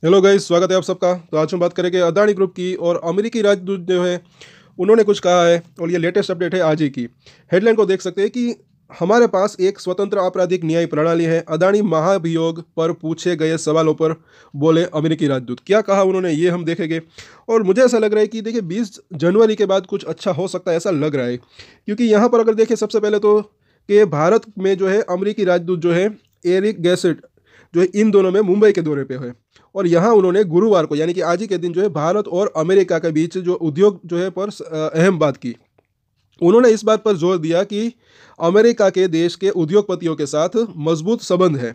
Hello guys, स्वागत है आप सबका। तो आज हम बात करेंगे अदानी ग्रुप की और अमेरिकी राजदूत जो है उन्होंने कुछ कहा है और ये लेटेस्ट अपडेट है आज ही की। हेडलाइन को देख सकते हैं कि हमारे पास एक स्वतंत्र आपराधिक न्याय प्रणाली है, अदानी महाभियोग पर पूछे गए सवालों पर बोले अमेरिकी राजदूत। क्या कहा उन्होंने ये हम देखेंगे। और मुझे ऐसा लग रहा है कि देखिए 20 जनवरी के बाद कुछ अच्छा हो सकता है, ऐसा लग रहा है। क्योंकि यहाँ पर अगर देखें सबसे पहले तो कि भारत में जो है अमेरिकी राजदूत जो है एरिक गैसेट जो है इन दोनों में मुंबई के दौरे पे है। और यहाँ उन्होंने गुरुवार को यानी कि आज ही के दिन जो है भारत और अमेरिका के बीच जो उद्योग जो है पर अहम बात की। उन्होंने इस बात पर जोर दिया कि अमेरिका के देश के उद्योगपतियों के साथ मजबूत संबंध है।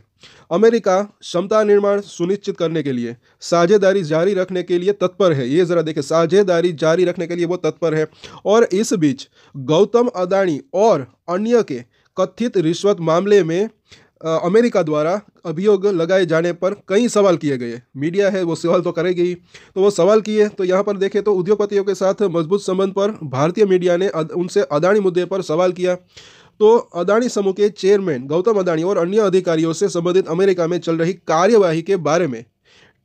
अमेरिका क्षमता निर्माण सुनिश्चित करने के लिए साझेदारी जारी रखने के लिए तत्पर है। ये जरा देखें, साझेदारी जारी रखने के लिए वो तत्पर है। और इस बीच गौतम अदानी और अन्य के कथित रिश्वत मामले में अमेरिका द्वारा अभियोग लगाए जाने पर कई सवाल किए गए। मीडिया है वो सवाल तो करेगी ही, तो वो सवाल किए। तो यहाँ पर देखें तो उद्योगपतियों के साथ मजबूत संबंध पर भारतीय मीडिया ने उनसे अदानी मुद्दे पर सवाल किया। तो अदानी समूह के चेयरमैन गौतम अदानी और अन्य अधिकारियों से संबंधित अमेरिका में चल रही कार्यवाही के बारे में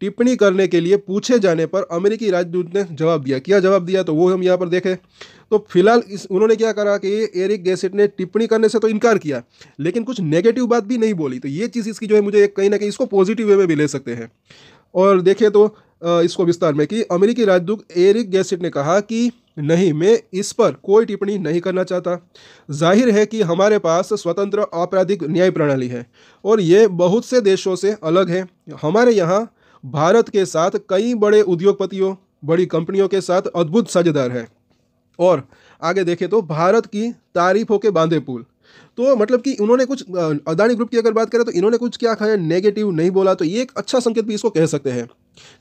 टिप्पणी करने के लिए पूछे जाने पर अमेरिकी राजदूत ने जवाब दिया। क्या जवाब दिया तो वो हम यहाँ पर देखें। तो फिलहाल इस उन्होंने क्या करा कि एरिक गैसेट ने टिप्पणी करने से तो इनकार किया, लेकिन कुछ नेगेटिव बात भी नहीं बोली। तो ये चीज़ इसकी जो है मुझे कहीं ना कहीं इसको पॉजिटिव वे में भी ले सकते हैं। और देखें तो इसको विस्तार में कि अमेरिकी राजदूत एरिक गैसेट ने कहा कि नहीं, मैं इस पर कोई टिप्पणी नहीं करना चाहता। जाहिर है कि हमारे पास स्वतंत्र आपराधिक न्याय प्रणाली है और ये बहुत से देशों से अलग है। हमारे यहाँ भारत के साथ कई बड़े उद्योगपतियों बड़ी कंपनियों के साथ अद्भुत साझेदार है। और आगे देखें तो भारत की तारीफों के बांधे पुल। तो मतलब कि उन्होंने कुछ अदानी ग्रुप की अगर बात करें तो इन्होंने कुछ क्या कहा, नेगेटिव नहीं बोला। तो ये एक अच्छा संकेत भी इसको कह सकते हैं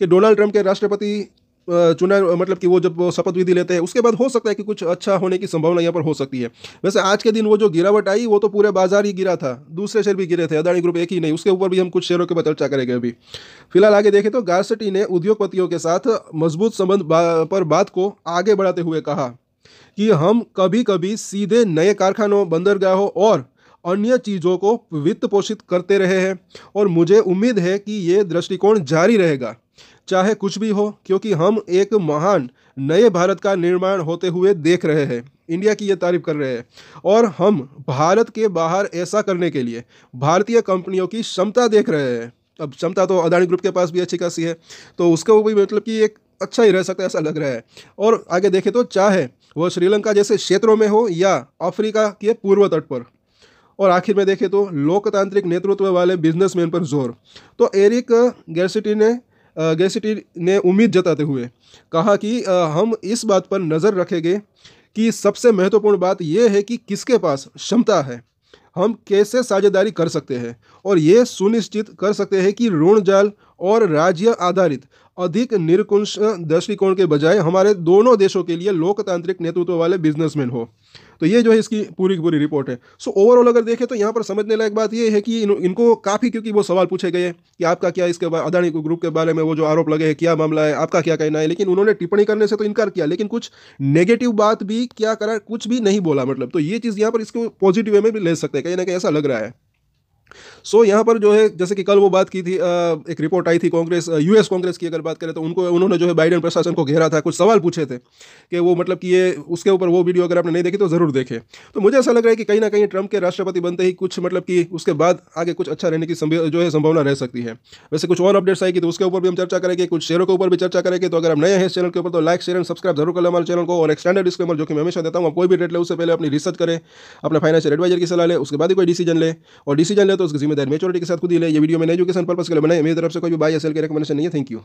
कि डोनाल्ड ट्रंप के राष्ट्रपति चुना मतलब कि वो जब वो शपथ विधि लेते हैं उसके बाद हो सकता है कि कुछ अच्छा होने की संभावना यहाँ पर हो सकती है। वैसे आज के दिन वो जो गिरावट आई वो तो पूरे बाजार ही गिरा था, दूसरे शेयर भी गिरे थे, अदानी ग्रुप एक ही नहीं। उसके ऊपर भी हम कुछ शेयरों के ऊपर चर्चा करेंगे अभी। फिलहाल आगे देखें तो गार्सेटी ने उद्योगपतियों के साथ मजबूत संबंध पर बात को आगे बढ़ाते हुए कहा कि हम कभी कभी सीधे नए कारखानों, बंदरगाहों और अन्य चीज़ों को वित्त पोषित करते रहे हैं और मुझे उम्मीद है कि ये दृष्टिकोण जारी रहेगा चाहे कुछ भी हो, क्योंकि हम एक महान नए भारत का निर्माण होते हुए देख रहे हैं। इंडिया की ये तारीफ कर रहे हैं और हम भारत के बाहर ऐसा करने के लिए भारतीय कंपनियों की क्षमता देख रहे हैं। अब क्षमता तो अदानी ग्रुप के पास भी अच्छी खासी है, तो उसका भी मतलब कि एक अच्छा ही रह सकता है ऐसा लग रहा है। और आगे देखें तो चाहे वह श्रीलंका जैसे क्षेत्रों में हो या अफ्रीका के पूर्व तट पर। और आखिर में देखें तो लोकतांत्रिक नेतृत्व वाले बिजनेसमैन पर जोर। तो एरिक गैसेटी ने उम्मीद जताते हुए कहा कि हम इस बात पर नज़र रखेंगे कि सबसे महत्वपूर्ण बात यह है कि किसके पास क्षमता है, हम कैसे साझेदारी कर सकते हैं और ये सुनिश्चित कर सकते हैं कि ऋण जाल और राज्य आधारित अधिक निरंकुश दृष्टिकोण के बजाय हमारे दोनों देशों के लिए लोकतांत्रिक नेतृत्व वाले बिजनेसमैन हो। तो ये जो है इसकी पूरी की पूरी रिपोर्ट है। सो ओवरऑल अगर देखें तो यहाँ पर समझने लायक बात ये है कि इनको काफ़ी, क्योंकि वो सवाल पूछे गए कि आपका क्या इसके अदानी ग्रुप के बारे में वो जो आरोप लगे हैं क्या मामला है, आपका क्या कहना है, लेकिन उन्होंने टिप्पणी करने से तो इनकार किया, लेकिन कुछ नेगेटिव बात भी क्या करा, कुछ भी नहीं बोला मतलब। तो ये चीज़ यहाँ पर इसको पॉजिटिव वे में भी ले सकते हैं, कहीं ना कहीं ऐसा लग रहा है। यहाँ पर जो है जैसे कि कल वो बात की थी, एक रिपोर्ट आई थी कांग्रेस, यूएस कांग्रेस की अगर बात करें तो उन्होंने जो है बाइडेन प्रशासन को घेरा था, कुछ सवाल पूछे थे कि वो मतलब कि ये उसके ऊपर वो वीडियो अगर आपने नहीं देखी तो ज़रूर देखें। तो मुझे ऐसा लग रहा है कि कहीं ना कहीं ट्रंप के राष्ट्रपति बनते ही कुछ मतलब कि उसके बाद आगे कुछ अच्छा रहने की जो है संभावना रह सकती है। वैसे कुछ और अपडेट्स आएगी तो उसके ऊपर भी हम चर्चा करेंगे, कुछ शेयरों के ऊपर भी चर्चा करेंगे। तो अगर आप नए हैं इस चैनल के ऊपर तो लाइक, शेयर एंड सब्सक्राइब जरूर कर लें हमारे चैनल को। और एक स्टैंडर्ड डिस्क्लेमर जो कि मैं हमेशा देता हूँ, आप कोई भी ट्रेड ले उससे पहले अपनी रिसर्च करें, अपने फाइनेंशियल एडवाइजर की सलाह ले, उसके बाद ही कोई डिसीजन ले। और डिसीजन ले तो उसकी जिम्मेदारी मेच्योरिटी के साथ खुद ही ले। ये वीडियो मैंने एजुकेशन पर्पस के लिए बनाई, मेरी तरफ से कोई भी बाय या सेल की रिकमेंडेशन नहीं है। Thank you.